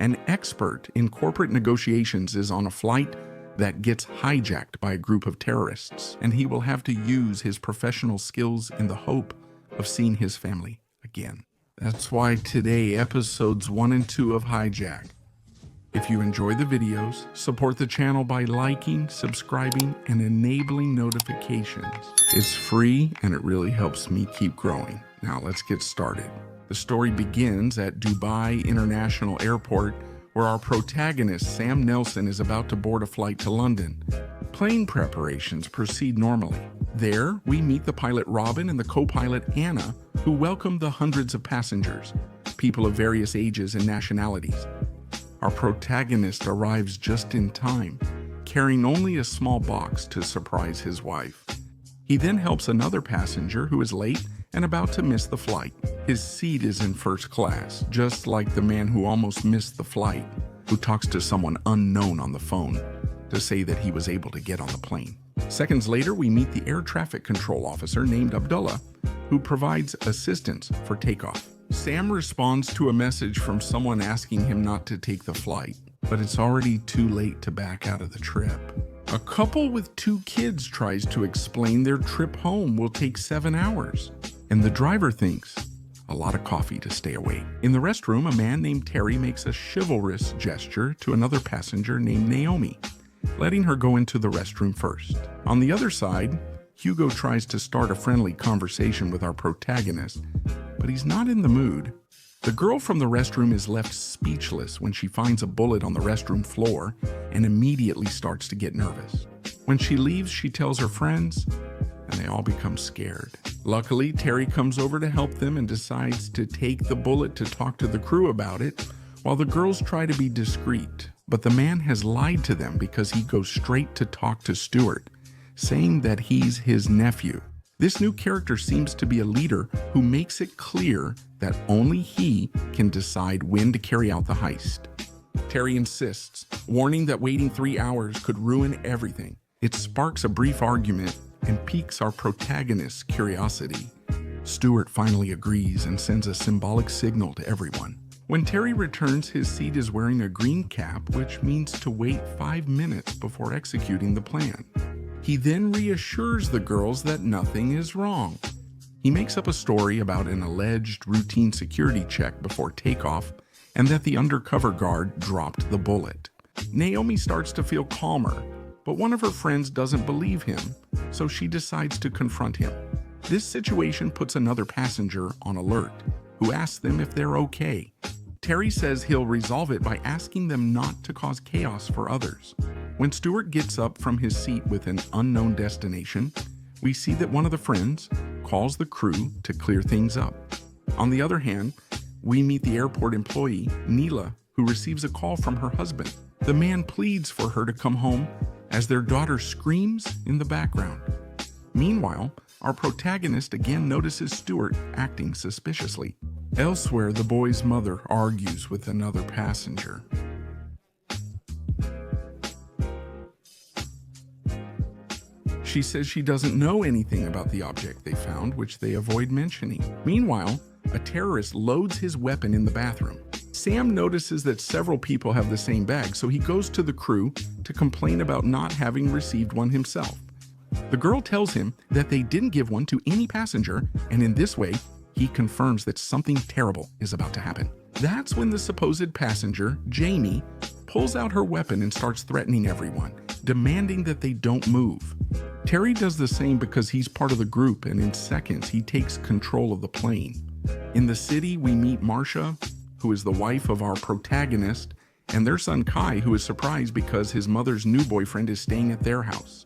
An expert in corporate negotiations is on a flight that gets hijacked by a group of terrorists, and he will have to use his professional skills in the hope of seeing his family again. That's why today, episodes 1 and 2 of Hijack. If you enjoy the videos, support the channel by liking, subscribing, and enabling notifications. It's free and it really helps me keep growing. Now let's get started. The story begins at Dubai International Airport, where our protagonist, Sam Nelson, is about to board a flight to London. Plane preparations proceed normally. There, we meet the pilot Robin and the co-pilot Anna, who welcome the hundreds of passengers, people of various ages and nationalities. Our protagonist arrives just in time, carrying only a small box to surprise his wife. He then helps another passenger who is late and about to miss the flight. His seat is in first class, just like the man who almost missed the flight, who talks to someone unknown on the phone to say that he was able to get on the plane. Seconds later, we meet the air traffic control officer named Abdullah, who provides assistance for takeoff. Sam responds to a message from someone asking him not to take the flight, but it's already too late to back out of the trip. A couple with 2 kids tries to explain their trip home will take 7 hours, and the driver thinks a lot of coffee to stay awake. In the restroom, a man named Terry makes a chivalrous gesture to another passenger named Naomi, letting her go into the restroom first. On the other side, Hugo tries to start a friendly conversation with our protagonist, but he's not in the mood. The girl from the restroom is left speechless when she finds a bullet on the restroom floor and immediately starts to get nervous. When she leaves, she tells her friends, and they all become scared. Luckily, Terry comes over to help them and decides to take the bullet to talk to the crew about it, while the girls try to be discreet. But the man has lied to them because he goes straight to talk to Stuart, saying that he's his nephew. This new character seems to be a leader who makes it clear that only he can decide when to carry out the heist. Terry insists, warning that waiting 3 hours could ruin everything. It sparks a brief argument and piques our protagonist's curiosity. Stuart finally agrees and sends a symbolic signal to everyone. When Terry returns, his seat is wearing a green cap, which means to wait 5 minutes before executing the plan. He then reassures the girls that nothing is wrong. He makes up a story about an alleged routine security check before takeoff and that the undercover guard dropped the bullet. Naomi starts to feel calmer, but one of her friends doesn't believe him, so she decides to confront him. This situation puts another passenger on alert, who asks them if they're okay. Terry says he'll resolve it by asking them not to cause chaos for others. When Stuart gets up from his seat with an unknown destination, we see that one of the friends calls the crew to clear things up. On the other hand, we meet the airport employee, Neela, who receives a call from her husband. The man pleads for her to come home as their daughter screams in the background. Meanwhile, our protagonist again notices Stuart acting suspiciously. Elsewhere, the boy's mother argues with another passenger. She says she doesn't know anything about the object they found, which they avoid mentioning. Meanwhile, a terrorist loads his weapon in the bathroom. Sam notices that several people have the same bag, so he goes to the crew to complain about not having received one himself. The girl tells him that they didn't give one to any passenger, and in this way, he confirms that something terrible is about to happen. That's when the supposed passenger, Jamie, pulls out her weapon and starts threatening everyone, demanding that they don't move. Terry does the same because he's part of the group, and in seconds he takes control of the plane. In the city, we meet Marcia, who is the wife of our protagonist, and their son Kai, who is surprised because his mother's new boyfriend is staying at their house.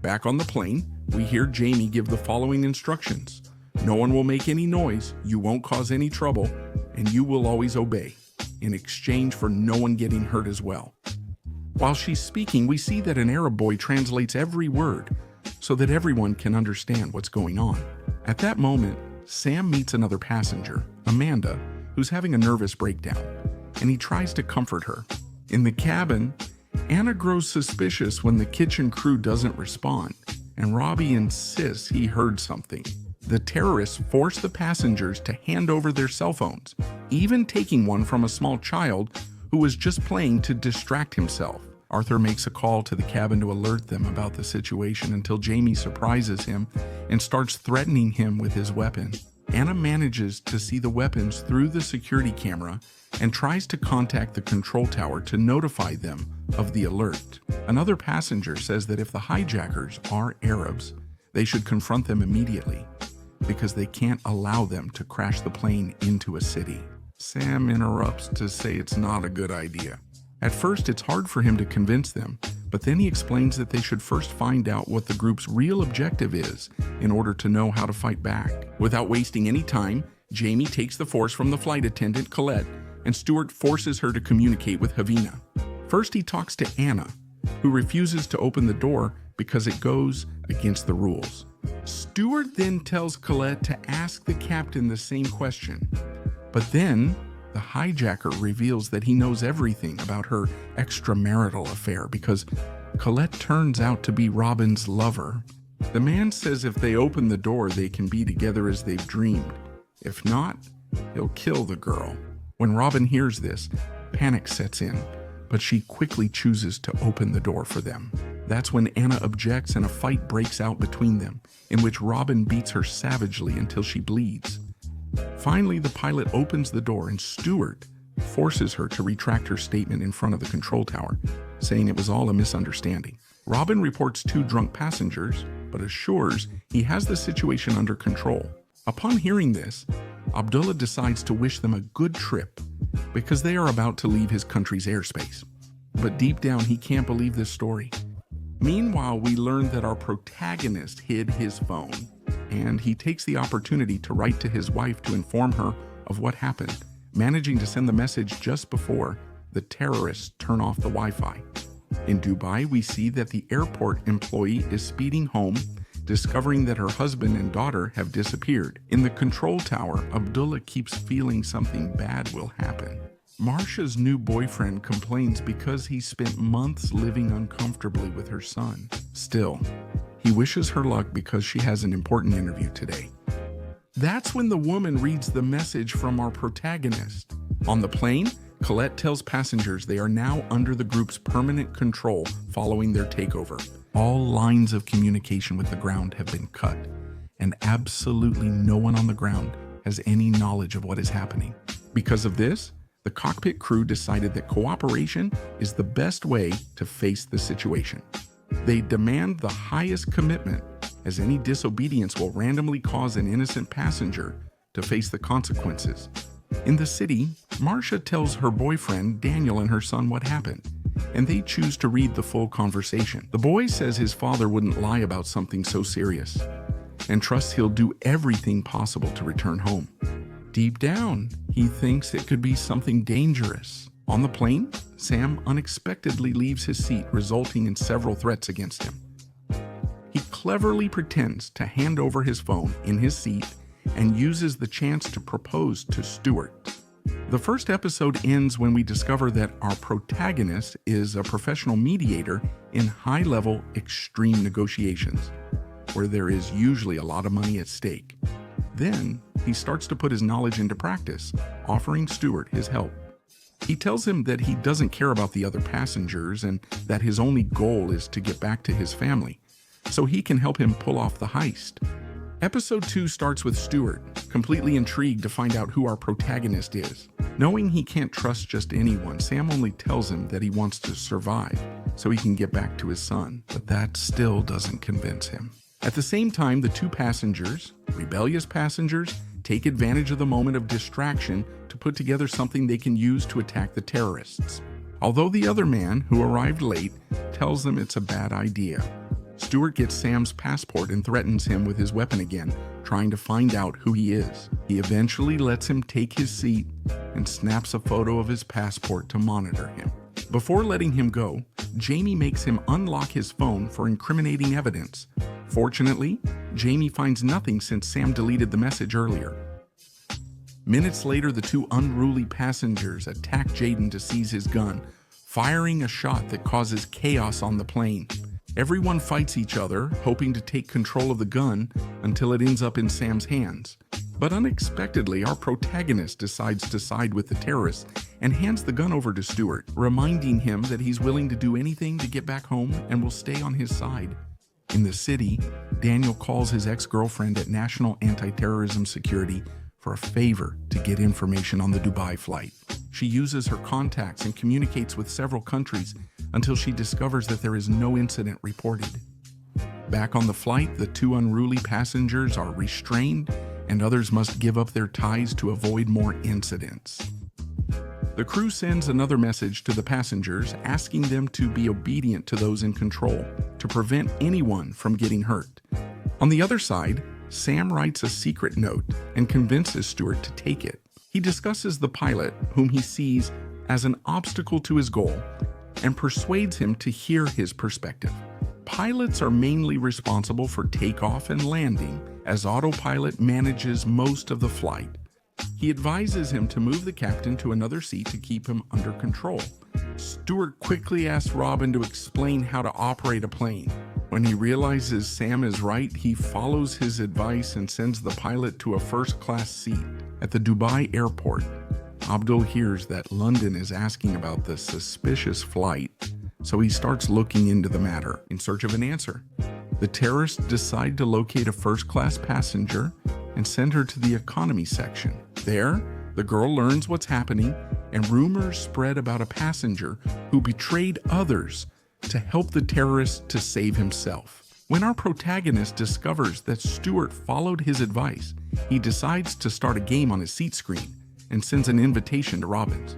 Back on the plane, we hear Jamie give the following instructions. No one will make any noise, you won't cause any trouble, and you will always obey, in exchange for no one getting hurt as well. While she's speaking, we see that an Arab boy translates every word so that everyone can understand what's going on. At that moment, Sam meets another passenger, Amanda, who's having a nervous breakdown, and he tries to comfort her. In the cabin, Anna grows suspicious when the kitchen crew doesn't respond, and Robbie insists he heard something. The terrorists force the passengers to hand over their cell phones, even taking one from a small child who was just playing to distract himself. Arthur makes a call to the cabin to alert them about the situation until Jamie surprises him and starts threatening him with his weapon. Anna manages to see the weapons through the security camera and tries to contact the control tower to notify them of the alert. Another passenger says that if the hijackers are Arabs, they should confront them immediately because they can't allow them to crash the plane into a city. Sam interrupts to say it's not a good idea. At first, it's hard for him to convince them, but then he explains that they should first find out what the group's real objective is in order to know how to fight back. Without wasting any time, Jamie takes the force from the flight attendant, Colette, and Stuart forces her to communicate with Havina. First, he talks to Anna, who refuses to open the door because it goes against the rules. Stuart then tells Colette to ask the captain the same question, but then the hijacker reveals that he knows everything about her extramarital affair because Colette turns out to be Robin's lover. The man says if they open the door, they can be together as they've dreamed. If not, he'll kill the girl. When Robin hears this, panic sets in, but she quickly chooses to open the door for them. That's when Anna objects and a fight breaks out between them, in which Robin beats her savagely until she bleeds. Finally, the pilot opens the door and Stuart forces her to retract her statement in front of the control tower, saying it was all a misunderstanding. Robin reports 2 drunk passengers, but assures he has the situation under control. Upon hearing this, Abdullah decides to wish them a good trip because they are about to leave his country's airspace. But deep down, he can't believe this story. Meanwhile, we learn that our protagonist hid his phone, and he takes the opportunity to write to his wife to inform her of what happened, managing to send the message just before the terrorists turn off the Wi-Fi. In Dubai, we see that the airport employee is speeding home, discovering that her husband and daughter have disappeared. In the control tower, Abdullah keeps feeling something bad will happen. Marsha's new boyfriend complains because he spent months living uncomfortably with her son. Still, he wishes her luck because she has an important interview today. That's when the woman reads the message from our protagonist. On the plane, Colette tells passengers they are now under the group's permanent control following their takeover. All lines of communication with the ground have been cut, and absolutely no one on the ground has any knowledge of what is happening. Because of this, the cockpit crew decided that cooperation is the best way to face the situation. They demand the highest commitment, as any disobedience will randomly cause an innocent passenger to face the consequences. In the city, Marsha tells her boyfriend, Daniel, and her son what happened, and they choose to read the full conversation. The boy says his father wouldn't lie about something so serious, and trusts he'll do everything possible to return home. Deep down, he thinks it could be something dangerous. On the plane, Sam unexpectedly leaves his seat, resulting in several threats against him. He cleverly pretends to hand over his phone in his seat and uses the chance to propose to Stuart. The first episode ends when we discover that our protagonist is a professional mediator in high-level extreme negotiations, where there is usually a lot of money at stake. Then, he starts to put his knowledge into practice, offering Stuart his help. He tells him that he doesn't care about the other passengers and that his only goal is to get back to his family, so he can help him pull off the heist. Episode 2 starts with Stuart, completely intrigued to find out who our protagonist is. Knowing he can't trust just anyone, Sam only tells him that he wants to survive so he can get back to his son, but that still doesn't convince him. At the same time, the 2 passengers, rebellious passengers, take advantage of the moment of distraction to put together something they can use to attack the terrorists. Although the other man, who arrived late, tells them it's a bad idea. Stuart gets Sam's passport and threatens him with his weapon again, trying to find out who he is. He eventually lets him take his seat and snaps a photo of his passport to monitor him. Before letting him go, Jamie makes him unlock his phone for incriminating evidence. Fortunately, Jamie finds nothing since Sam deleted the message earlier. Minutes later, the 2 unruly passengers attack Jaden to seize his gun, firing a shot that causes chaos on the plane. Everyone fights each other, hoping to take control of the gun until it ends up in Sam's hands. But unexpectedly, our protagonist decides to side with the terrorists and hands the gun over to Stuart, reminding him that he's willing to do anything to get back home and will stay on his side. In the city, Daniel calls his ex-girlfriend at National Anti-Terrorism Security for a favor to get information on the Dubai flight. She uses her contacts and communicates with several countries until she discovers that there is no incident reported. Back on the flight, the two unruly passengers are restrained and others must give up their ties to avoid more incidents. The crew sends another message to the passengers asking them to be obedient to those in control to prevent anyone from getting hurt. On the other side, Sam writes a secret note and convinces Stuart to take it. He discusses the pilot, whom he sees as an obstacle to his goal, and persuades him to hear his perspective. Pilots are mainly responsible for takeoff and landing, as autopilot manages most of the flight. He advises him to move the captain to another seat to keep him under control. Stuart quickly asks Robin to explain how to operate a plane. When he realizes Sam is right, he follows his advice and sends the pilot to a first-class seat. At the Dubai airport, Abdul hears that London is asking about the suspicious flight, so he starts looking into the matter in search of an answer. The terrorists decide to locate a first-class passenger and send her to the economy section. There, the girl learns what's happening, and rumors spread about a passenger who betrayed others to help the terrorist to save himself. When our protagonist discovers that Stuart followed his advice, he decides to start a game on his seat screen and sends an invitation to Robbins.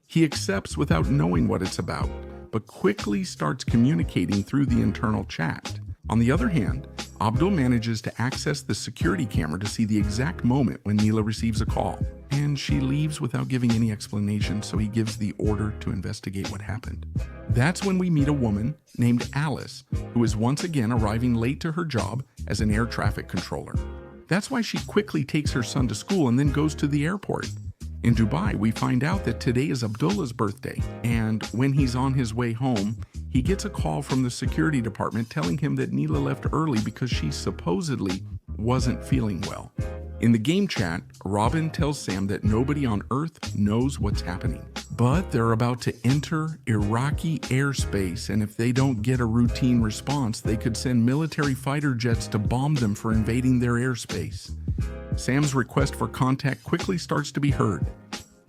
He accepts without knowing what it's about, but quickly starts communicating through the internal chat. On the other hand, Abdul manages to access the security camera to see the exact moment when Neela receives a call, and she leaves without giving any explanation, so he gives the order to investigate what happened. That's when we meet a woman named Alice, who is once again arriving late to her job as an air traffic controller. That's why she quickly takes her son to school and then goes to the airport. In Dubai, we find out that today is Abdullah's birthday, and when he's on his way home, he gets a call from the security department telling him that Neela left early because she supposedly wasn't feeling well. In the game chat, Robin tells Sam that nobody on Earth knows what's happening, but they're about to enter Iraqi airspace, and if they don't get a routine response, they could send military fighter jets to bomb them for invading their airspace. Sam's request for contact quickly starts to be heard.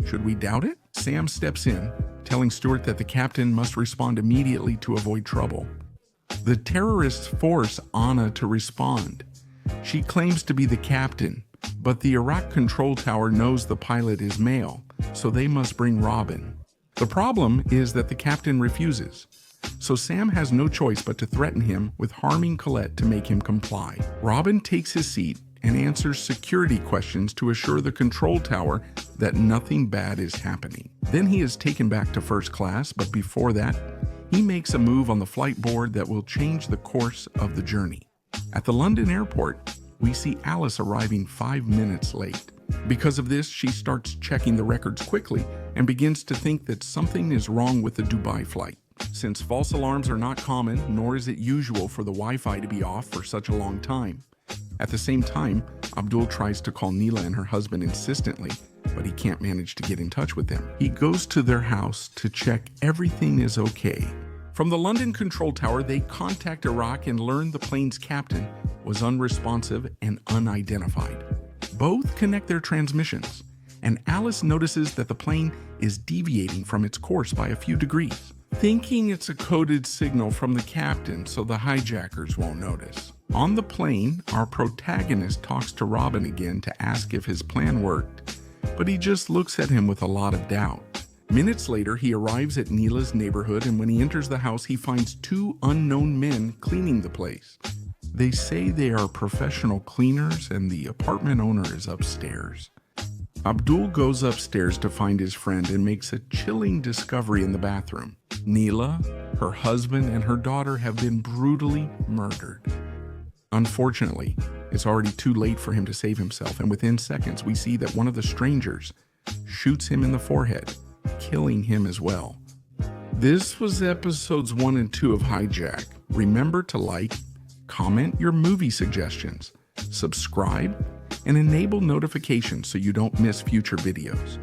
Should we doubt it? Sam steps in, telling Stuart that the captain must respond immediately to avoid trouble. The terrorists force Anna to respond. She claims to be the captain, but the Iraq control tower knows the pilot is male, so they must bring Robin. The problem is that the captain refuses, so Sam has no choice but to threaten him with harming Colette to make him comply. Robin takes his seat and answers security questions to assure the control tower that nothing bad is happening. Then he is taken back to first class, but before that, he makes a move on the flight board that will change the course of the journey. At the London airport, we see Alice arriving 5 minutes late. Because of this, she starts checking the records quickly and begins to think that something is wrong with the Dubai flight. Since false alarms are not common, nor is it usual for the Wi-Fi to be off for such a long time. At the same time, Abdul tries to call Neela and her husband insistently, but he can't manage to get in touch with them. He goes to their house to check everything is okay. From the London control tower, they contact Iraq and learn the plane's captain was unresponsive and unidentified. Both connect their transmissions, and Alice notices that the plane is deviating from its course by a few degrees, thinking it's a coded signal from the captain so the hijackers won't notice. On the plane, our protagonist talks to Robin again to ask if his plan worked, but he just looks at him with a lot of doubt. Minutes later, he arrives at Neela's neighborhood, and when he enters the house, he finds 2 unknown men cleaning the place. They say they are professional cleaners, and the apartment owner is upstairs. Abdul goes upstairs to find his friend and makes a chilling discovery in the bathroom. Neela, her husband, and her daughter have been brutally murdered. Unfortunately, it's already too late for him to save himself, and within seconds we see that one of the strangers shoots him in the forehead, killing him as well. This was episodes 1 and 2 of Hijack. Remember to like, comment your movie suggestions, subscribe, and enable notifications so you don't miss future videos.